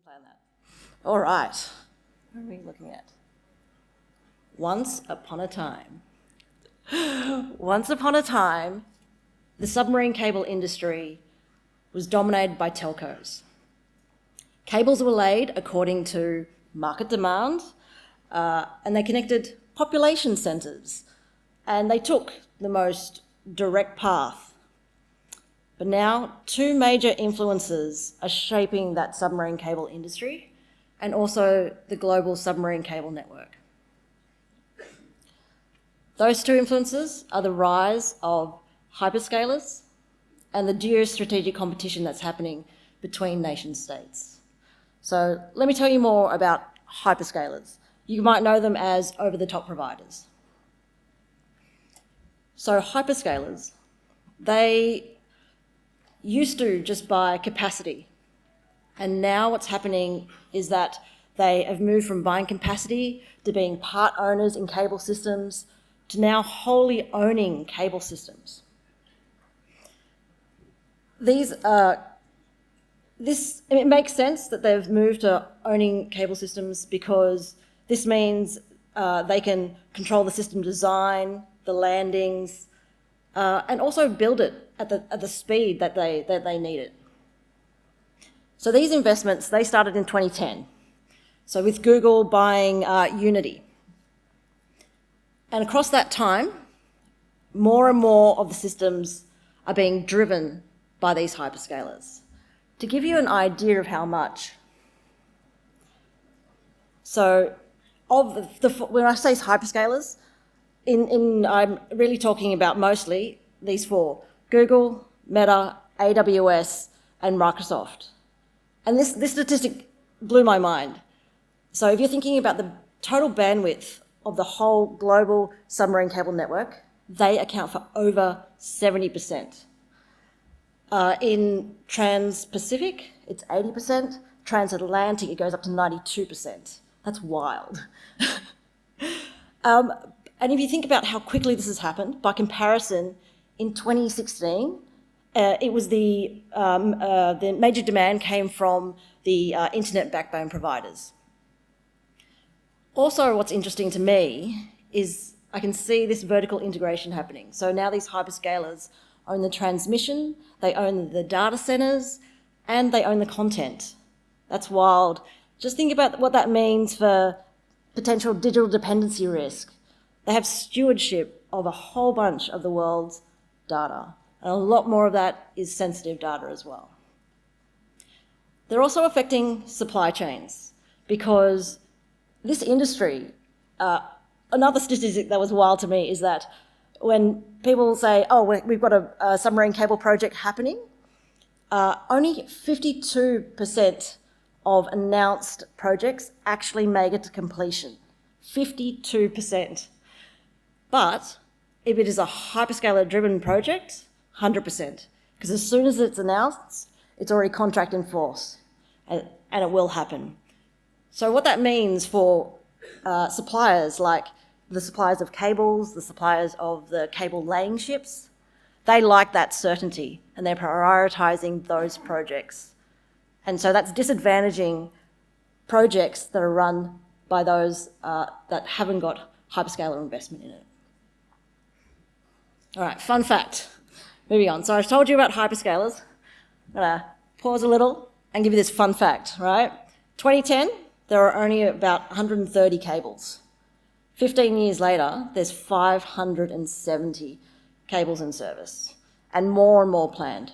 didn't plan that. All right. What are we looking at? Once upon a time. Once upon a time, the submarine cable industry was dominated by telcos. Cables were laid according to market demand, and they connected population centres, and they took the most direct path. But now, two major influences are shaping that submarine cable industry and also the global submarine cable network. Those two influences are the rise of hyperscalers and the geostrategic competition that's happening between nation states. So let me tell you more about hyperscalers. You might know them as over-the-top providers. So hyperscalers, they used to just buy capacity. And now what's happening is that they have moved from buying capacity to being part owners in cable systems to now wholly owning cable systems. It makes sense that they've moved to owning cable systems because this means they can control the system design, the landings, and also build it at the speed that they need it. So these investments, they started in 2010. So with Google buying Unity. And across that time, more and more of the systems are being driven by these hyperscalers. To give you an idea of how much, so when I say hyperscalers, I'm really talking about mostly these four: Google, Meta, AWS, and Microsoft. And this statistic blew my mind. So if you're thinking about the total bandwidth of the whole global submarine cable network, they account for over 70%. In Trans-Pacific, it's 80%. Transatlantic, it goes up to 92%. That's wild. And if you think about how quickly this has happened, by comparison, in 2016, it was the major demand came from the internet backbone providers. Also, what's interesting to me is I can see this vertical integration happening. So now these hyperscalers own the transmission, they own the data centers, and they own the content. That's wild. Just think about what that means for potential digital dependency risk. They have stewardship of a whole bunch of the world's data, and a lot more of that is sensitive data as well. They're also affecting supply chains because this industry, another statistic that was wild to me is that when people say, oh, we've got a submarine cable project happening, only 52% of announced projects actually make it to completion. 52%. But if it is a hyperscaler-driven project, 100%. Because as soon as it's announced, it's already contract in force, and it will happen. So what that means for suppliers, like the suppliers of cables, the suppliers of the cable laying ships, they like that certainty and they're prioritising those projects. And so that's disadvantaging projects that are run by those that haven't got hyperscaler investment in it. All right, fun fact. Moving on. So I told you about hyperscalers. I'm going to pause a little and give you this fun fact, right? 2010, there are only about 130 cables. 15 years later, there's 570 cables in service, and more planned.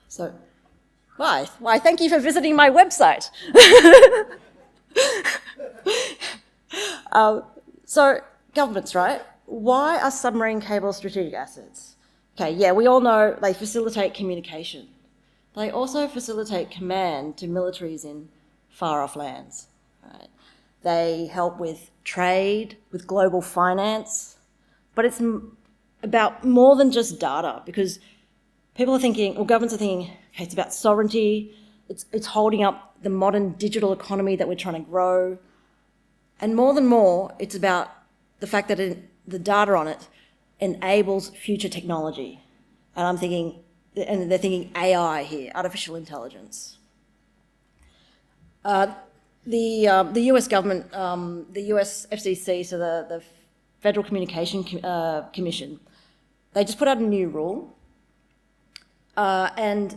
So, why? Thank you for visiting my website. So, governments, right? Why are submarine cables strategic assets? Okay, yeah, we all know they facilitate communication. They also facilitate command to militaries in far-off lands. Right? They help with trade, with global finance, but it's about more than just data because people are thinking, or governments are thinking, okay, it's about sovereignty, it's holding up the modern digital economy that we're trying to grow, and more, it's about the fact that the data on it enables future technology. And I'm thinking, and they're thinking AI here, artificial intelligence. The US government, the US FCC, so the Federal Communication Commission, they just put out a new rule. And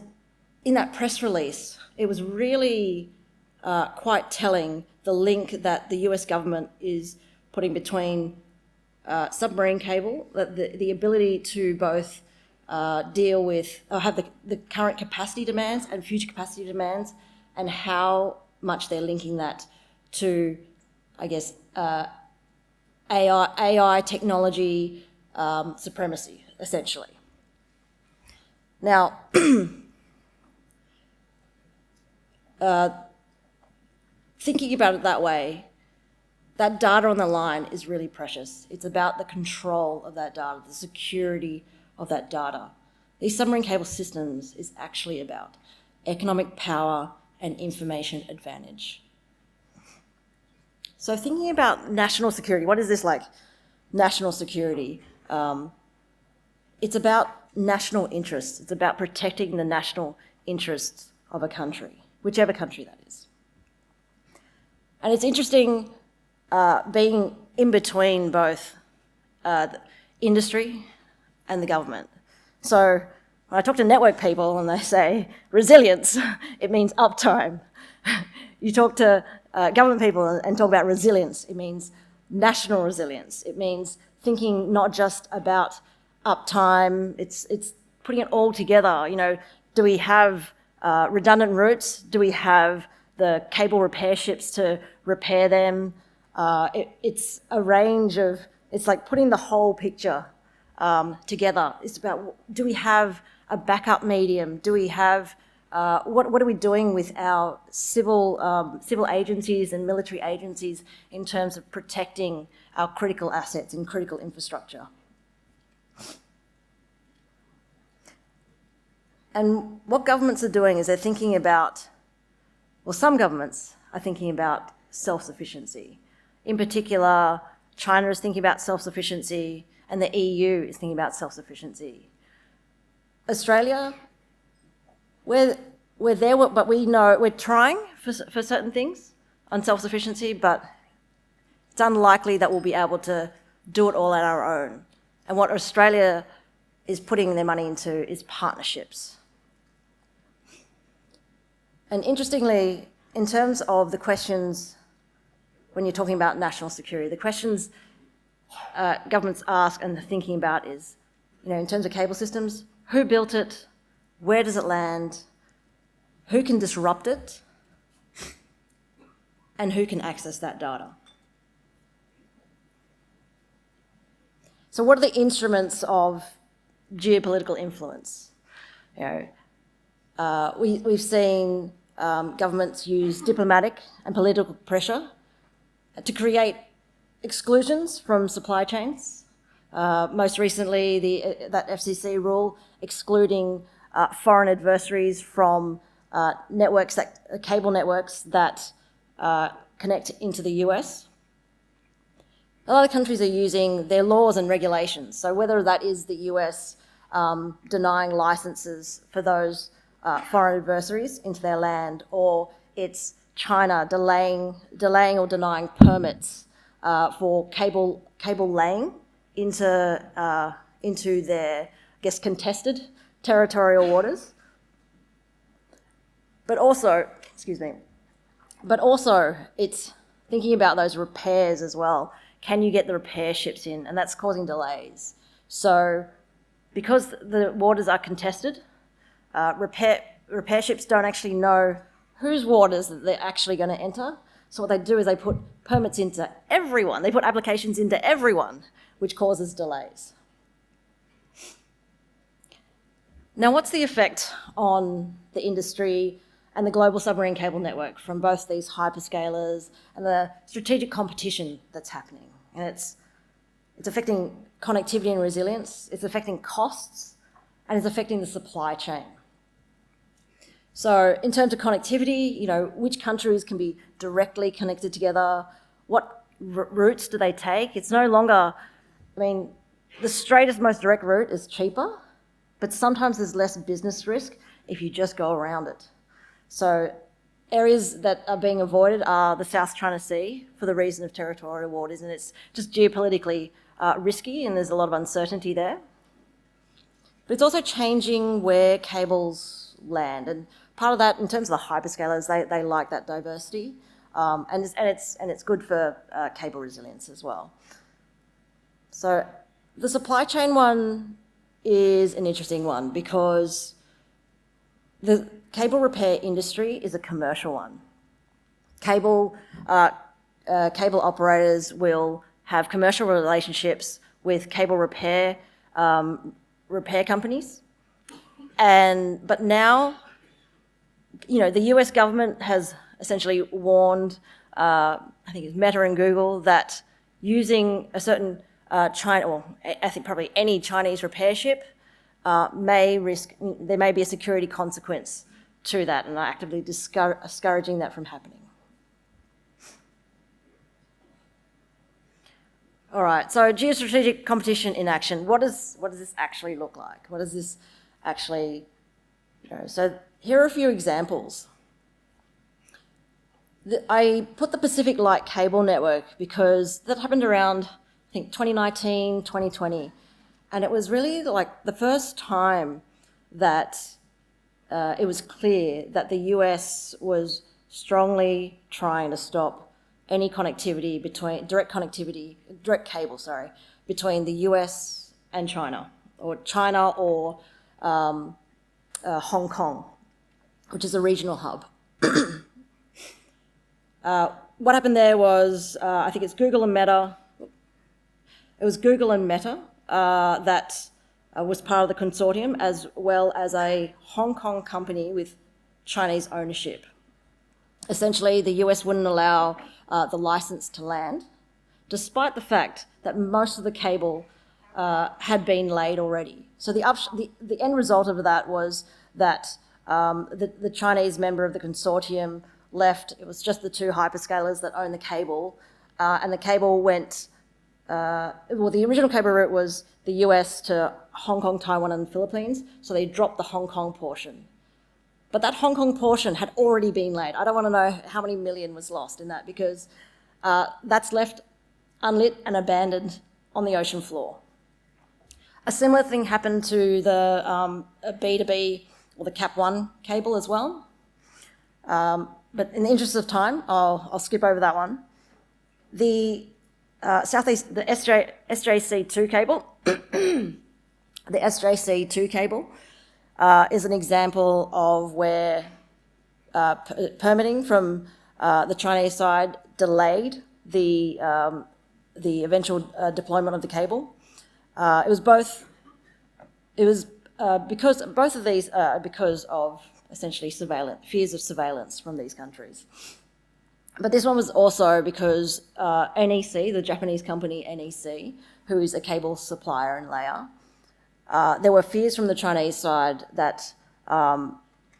in that press release, it was really quite telling, the link that the US government is putting between submarine cable, the ability to both deal with, or have the current capacity demands and future capacity demands, and how much they're linking that to, I guess, AI technology supremacy, essentially. Now, thinking about it that way, that data on the line is really precious. It's about the control of that data, the security of that data. These submarine cable systems is actually about economic power and information advantage. So thinking about national security, what is this like? National security. It's about national interests. It's about protecting the national interests of a country, whichever country that is. And it's interesting being in between both the industry and the government. So when I talk to network people and they say resilience, it means uptime. You talk to government people and talk about resilience, it means national resilience. It means thinking not just about uptime, it's putting it all together. You know, do we have redundant routes? Do we have the cable repair ships to repair them? It's a range of, it's like putting the whole picture together. It's about, do we have a backup medium? Do we have, what are we doing with our civil agencies and military agencies in terms of protecting our critical assets and critical infrastructure? And what governments are doing is they're thinking about, well, some governments are thinking about self-sufficiency. In particular, China is thinking about self-sufficiency and the EU is thinking about self-sufficiency. Australia, we're there, but we know we're trying for certain things on self-sufficiency, but it's unlikely that we'll be able to do it all on our own. And what Australia is putting their money into is partnerships. And interestingly, in terms of the questions, when you're talking about national security, the questions governments ask and are thinking about is, you know, in terms of cable systems, who built it? Where does it land? Who can disrupt it? And who can access that data? So what are the instruments of geopolitical influence? You know, we've seen governments use diplomatic and political pressure to create exclusions from supply chains. Most recently, that FCC rule excluding foreign adversaries from cable networks that connect into the US. A lot of countries are using their laws and regulations. So whether that is the US denying licenses for those foreign adversaries into their land, or it's China delaying or denying permits for cable laying into their, I guess, contested territorial waters. But also, it's thinking about those repairs as well. Can you get the repair ships in? And that's causing delays. So because the waters are contested, repair ships don't actually know whose waters that they're actually going to enter. So what they do is they put permits into everyone. They put applications into everyone, which causes delays. Now, what's the effect on the industry and the global submarine cable network from both these hyperscalers and the strategic competition that's happening? And it's affecting connectivity and resilience, it's affecting costs, and it's affecting the supply chain. So in terms of connectivity, you know, which countries can be directly connected together? What routes do they take? It's no longer, I mean, the straightest, most direct route is cheaper, but sometimes there's less business risk if you just go around it. So areas that are being avoided are the South China Sea for the reason of territorial waters, and it's just geopolitically risky, and there's a lot of uncertainty there. But it's also changing where cables land, and part of that, in terms of the hyperscalers, they like that diversity, and it's good for cable resilience as well. So the supply chain one is an interesting one because the cable repair industry is a commercial one. Cable operators will have commercial relationships with cable repair companies, but now, the US government has essentially warned, I think it's Meta and Google, that using a certain China, or I think probably any Chinese repair ship, there may be a security consequence to that, and are actively discouraging that from happening. All right, so geostrategic competition in action. What does this actually look like? What does this actually, So here are a few examples. I put the Pacific Light Cable Network because that happened around, I think, 2019, 2020. And it was really like the first time that it was clear that the US was strongly trying to stop any connectivity direct cable, between the US and China, or Hong Kong, which is a regional hub. What happened there was, I think it's Google and Meta. It was Google and Meta that was part of the consortium, as well as a Hong Kong company with Chinese ownership. Essentially, the US wouldn't allow the license to land, despite the fact that most of the cable had been laid already. So the end result of that was that the Chinese member of the consortium left. It was just the two hyperscalers that owned the cable, and the cable went, the original cable route was the US to Hong Kong, Taiwan, and the Philippines, so they dropped the Hong Kong portion. But that Hong Kong portion had already been laid. I don't want to know how many million was lost in that, because that's left unlit and abandoned on the ocean floor. A similar thing happened to the B2B, or the Cap1 cable as well. But in the interest of time, I'll skip over that one. The SJC2 cable, the SJC2 cable is an example of where permitting from the Chinese side delayed the eventual deployment of the cable. Because both of these are because of essentially fears of surveillance from these countries. But this one was also because NEC, the Japanese company NEC, who is a cable supplier and layer, there were fears from the Chinese side that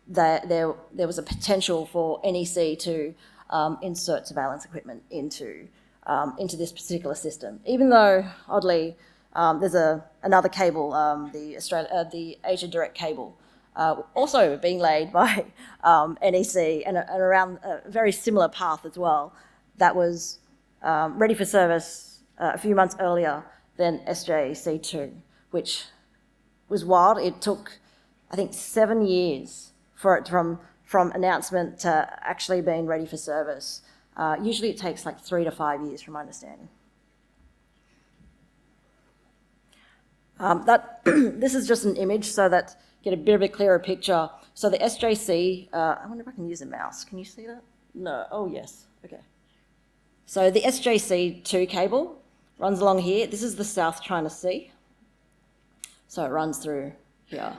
there was a potential for NEC to insert surveillance equipment into this particular system, even though, oddly, there's another cable, the Asia Direct cable, also being laid by NEC, and around a very similar path as well, that was ready for service a few months earlier than SJC2, which was wild. It took, I think, 7 years for it from announcement to actually being ready for service. Usually it takes like 3 to 5 years, from my understanding. This is just an image so that you get a bit of a clearer picture. So the SJC, I wonder if I can use a mouse. Can you see that? No. Oh, yes. Okay. So the SJC2 cable runs along here. This is the South China Sea. So it runs through here.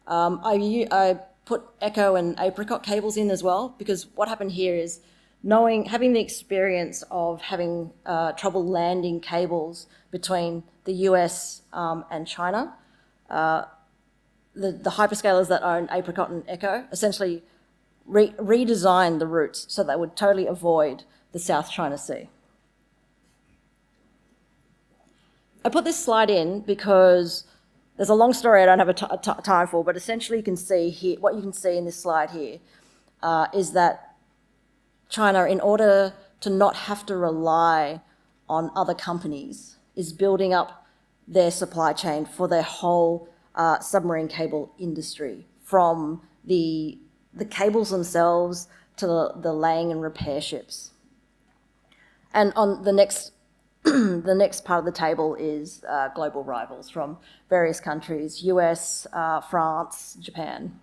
I put Echo and Apricot cables in as well, because what happened here is having the experience of having trouble landing cables between the US and China, the hyperscalers that own Apricot and Echo essentially redesigned the routes so they would totally avoid the South China Sea. I put this slide in because there's a long story I don't have time for, but essentially you can see here, what you can see in this slide here is that China, in order to not have to rely on other companies, is building up their supply chain for their whole submarine cable industry, from the cables themselves to the laying and repair ships. And on the next the next part of the table is global rivals from various countries, US, France, Japan.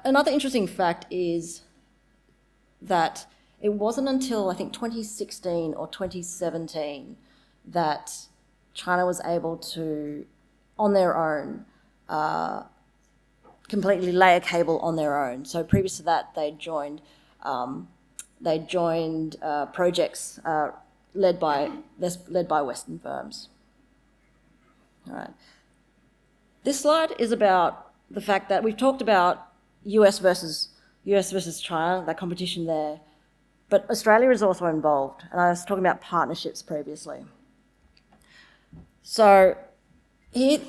Another interesting fact is that it wasn't until, I think, 2016 or 2017 that China was able to, on their own, completely lay a cable on their own. So previous to that, they joined projects led by Western firms. All right. This slide is about the fact that we've talked about US versus China, that competition there, but Australia is also involved, and I was talking about partnerships previously. So here,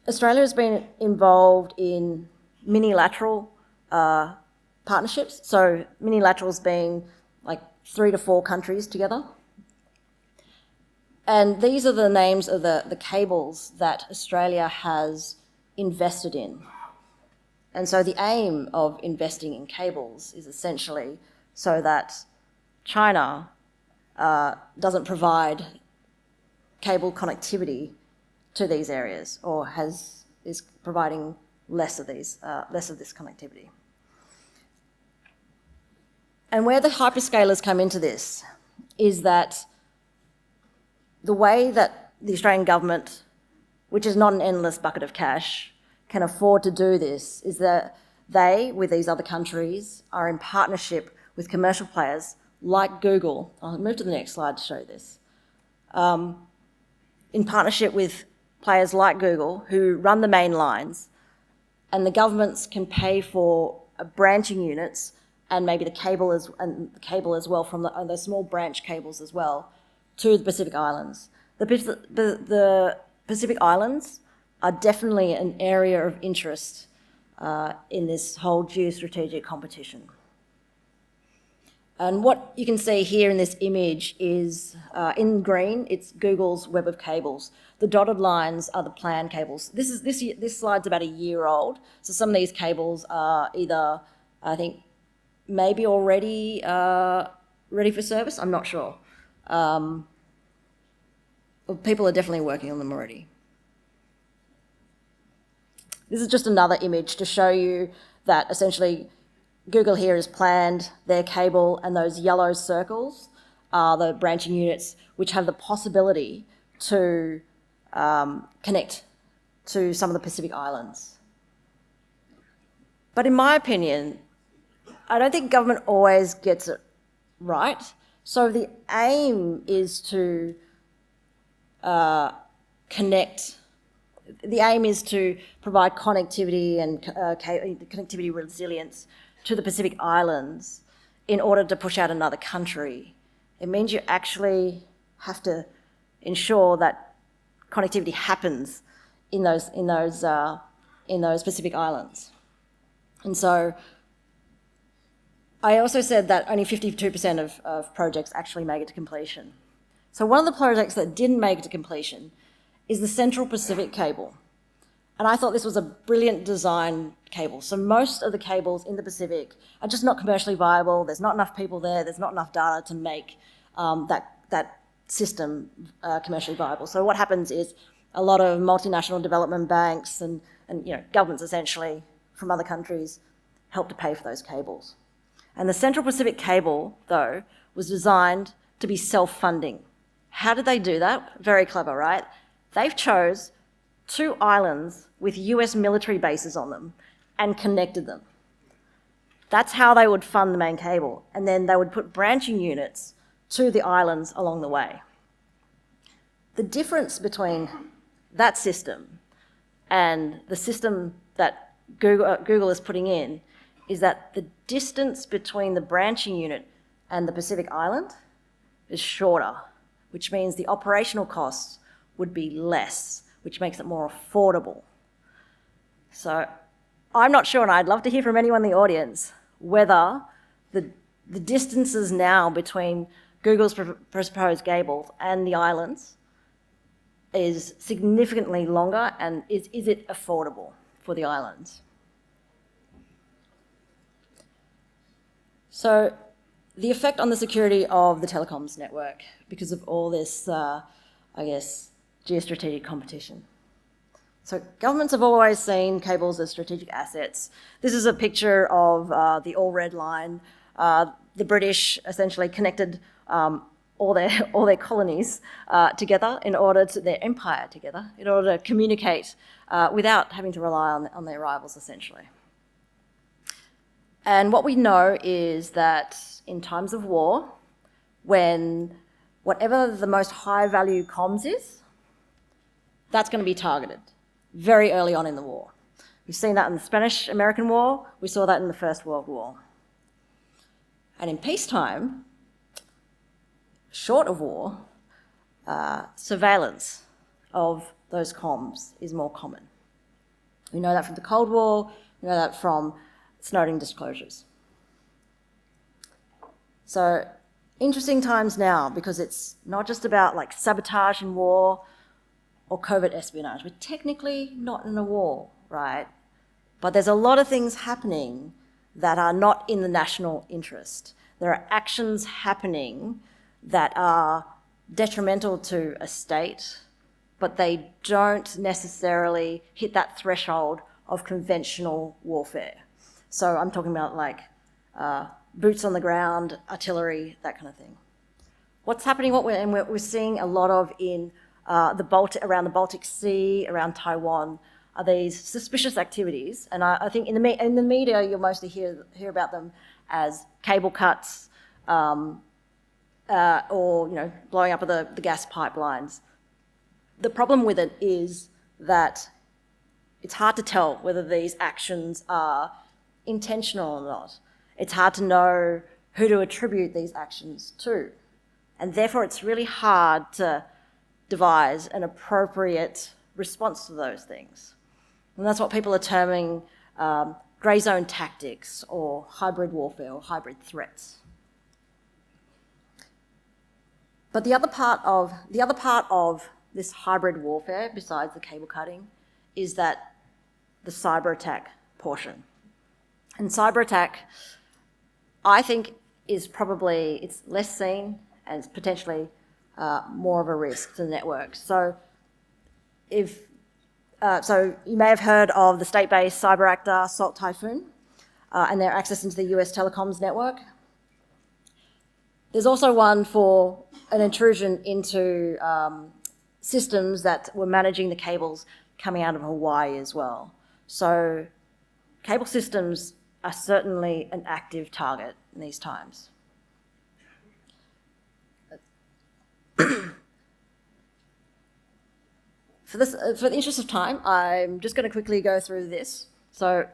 Australia has been involved in minilateral partnerships, so minilaterals being like 3 to 4 countries together. And these are the names of the cables that Australia has invested in. And so the aim of investing in cables is essentially so that China doesn't provide cable connectivity to these areas, or is providing less of this connectivity. And where the hyperscalers come into this is that the way that the Australian government, which is not an endless bucket of cash, can afford to do this is that they, with these other countries, are in partnership with commercial players like Google. I'll move to the next slide to show you this. In partnership with players like Google who run the main lines, and the governments can pay for branching units and maybe the cable as well from the small branch cables as well to the Pacific Islands. The Pacific Islands are definitely an area of interest in this whole geostrategic competition. And what you can see here in this image is, in green, it's Google's web of cables. The dotted lines are the planned cables. This slide's about a year old, so some of these cables are either, I think, maybe already ready for service, I'm not sure. People are definitely working on them already. This is just another image to show you that essentially Google here has planned their cable, and those yellow circles are the branching units which have the possibility to connect to some of the Pacific Islands. But in my opinion, I don't think government always gets it right. So the aim is to connect. The aim is to provide connectivity and connectivity resilience to the Pacific Islands in order to push out another country. It means you actually have to ensure that connectivity happens in those Pacific Islands. And so I also said that only 52% of projects actually make it to completion. So one of the projects that didn't make it to completion is the Central Pacific Cable. And I thought this was a brilliant design cable. So most of the cables in the Pacific are just not commercially viable. There's not enough people there. There's not enough data to make that system commercially viable. So what happens is a lot of multinational development banks and governments essentially from other countries help to pay for those cables. And the Central Pacific Cable, though, was designed to be self-funding. How did they do that? Very clever, right? They've chose 2 islands with US military bases on them and connected them. That's how they would fund the main cable. And then they would put branching units to the islands along the way. The difference between that system and the system that Google is putting in is that the distance between the branching unit and the Pacific Island is shorter, which means the operational costs would be less, which makes it more affordable. So I'm not sure, and I'd love to hear from anyone in the audience, whether the distances now between Google's proposed cables and the islands is significantly longer, and is it affordable for the islands? So the effect on the security of the telecoms network because of all this, I guess, geostrategic competition. So governments have always seen cables as strategic assets. This is a picture of the all red line. The British essentially connected all their colonies together in order to, their empire together, in order to communicate without having to rely on their rivals, essentially. And what we know is that in times of war, when whatever the most high value comms is, that's going to be targeted very early on in the war. We've seen that in the Spanish-American War, we saw that in the First World War. And in peacetime, short of war, surveillance of those comms is more common. We know that from the Cold War, we know that from Snowden disclosures. So interesting times now, because it's not just about like sabotage in war or covert espionage. We're technically not in a war, right? But there's a lot of things happening that are not in the national interest. There are actions happening that are detrimental to a state, but they don't necessarily hit that threshold of conventional warfare. So I'm talking about like boots on the ground, artillery, that kind of thing. What's happening, we're seeing a lot of in around the Baltic Sea, around Taiwan, are these suspicious activities. And I think in the media, you'll mostly hear about them as cable cuts or blowing up of the gas pipelines. The problem with it is that it's hard to tell whether these actions are intentional or not. It's hard to know who to attribute these actions to. And therefore, it's really hard to devise an appropriate response to those things. And that's what people are terming grey zone tactics or hybrid warfare or hybrid threats. But the other part of this hybrid warfare, besides the cable cutting, is that the cyber attack portion. And cyber attack, I think, is probably, it's less seen and it's potentially more of a risk to the network. So so you may have heard of the state-based cyber actor Salt Typhoon and their access into the US telecoms network. There's also one for an intrusion into systems that were managing the cables coming out of Hawaii as well. So cable systems are certainly an active target in these times. For the interest of time, I'm just going to quickly go through this. So,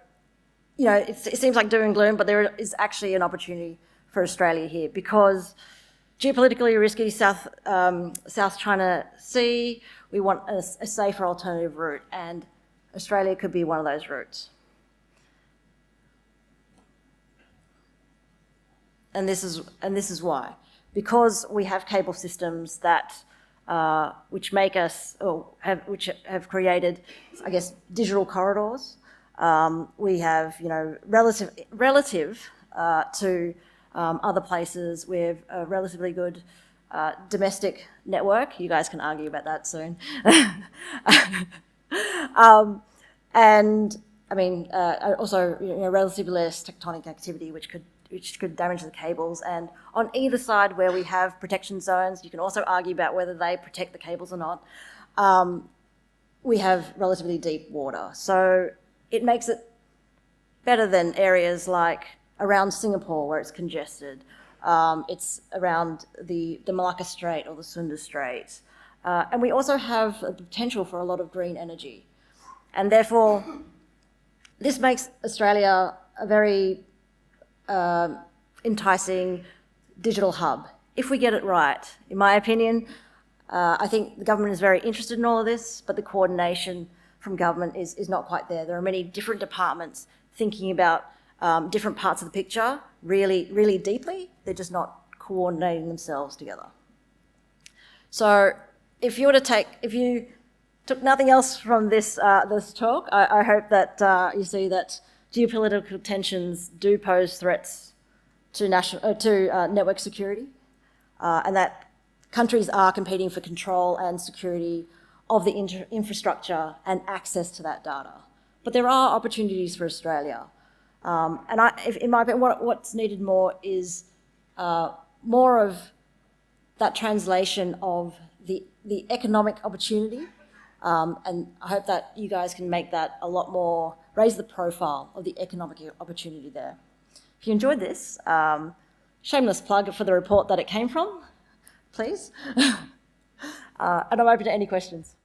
it seems like doom and gloom, but there is actually an opportunity for Australia here because geopolitically risky South China Sea, we want a safer alternative route, and Australia could be one of those routes. And this is why. Because we have cable systems that which make us, which have created, I guess, digital corridors. We have, relative to other places, we have a relatively good domestic network. You guys can argue about that soon. And I mean, also, relatively less tectonic activity, which could damage the cables. And on either side where we have protection zones, you can also argue about whether they protect the cables or not. We have relatively deep water. So it makes it better than areas like around Singapore where it's congested. It's around the Malacca Strait or the Sunda Strait. And we also have a potential for a lot of green energy. And therefore, this makes Australia a very enticing digital hub, if we get it right. In my opinion, I think the government is very interested in all of this, but the coordination from government is not quite there. There are many different departments thinking about different parts of the picture really, really deeply. They're just not coordinating themselves together. So if you took nothing else from this talk, I hope that you see that geopolitical tensions do pose threats to network security, and that countries are competing for control and security of the infrastructure and access to that data. But there are opportunities for Australia. In my opinion, what's needed more is more of that translation of the economic opportunity, and I hope that you guys can make that a lot more, raise the profile of the economic opportunity there. If you enjoyed this, shameless plug for the report that it came from, please. And I'm open to any questions.